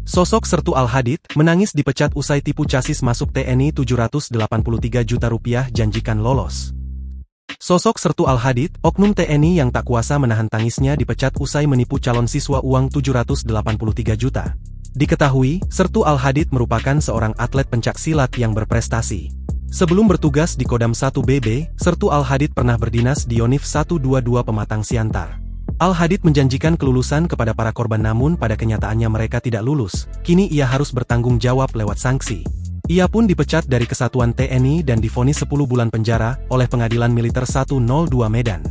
Sosok Sertu Al-Hadid menangis dipecat usai tipu casis masuk TNI Rp783 juta janjikan lolos. Sosok Sertu Al-Hadid, oknum TNI yang tak kuasa menahan tangisnya dipecat usai menipu calon siswa uang Rp783 juta. Diketahui, Sertu Al-Hadid merupakan seorang atlet pencaksilat yang berprestasi. Sebelum bertugas di Kodam 1 BB, Sertu Al-Hadid pernah berdinas di Yonif 122 Pematang Siantar. Al-Hadid menjanjikan kelulusan kepada para korban namun pada kenyataannya mereka tidak lulus. Kini ia harus bertanggung jawab lewat sanksi. Ia pun dipecat dari Kesatuan TNI dan divonis 10 bulan penjara oleh Pengadilan Militer 102 Medan.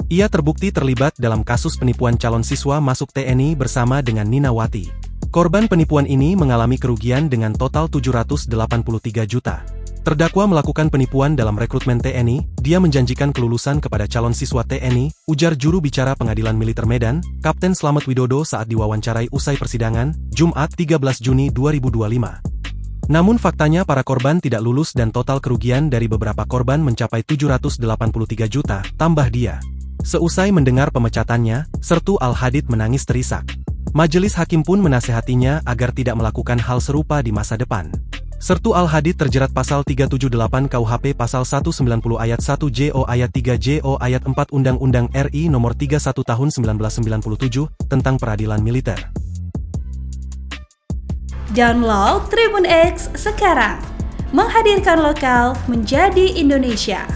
Ia terbukti terlibat dalam kasus penipuan calon siswa masuk TNI bersama dengan Nina Wati. Korban penipuan ini mengalami kerugian dengan total Rp783 juta. Terdakwa melakukan penipuan dalam rekrutmen TNI, dia menjanjikan kelulusan kepada calon siswa TNI, ujar juru bicara Pengadilan Militer Medan, Kapten Slamet Widodo saat diwawancarai usai persidangan, Jumat 13 Juni 2025. Namun faktanya para korban tidak lulus dan total kerugian dari beberapa korban mencapai Rp783 juta, tambah dia. Seusai mendengar pemecatannya, Sertu Al-Hadid menangis terisak. Majelis hakim pun menasehatinya agar tidak melakukan hal serupa di masa depan. Sertu Al-Hadid terjerat pasal 378 KUHP pasal 190 ayat 1 JO ayat 3 JO ayat 4 Undang-Undang RI nomor 31 tahun 1997 tentang peradilan militer. Download Tribun X sekarang, menghadirkan lokal menjadi Indonesia.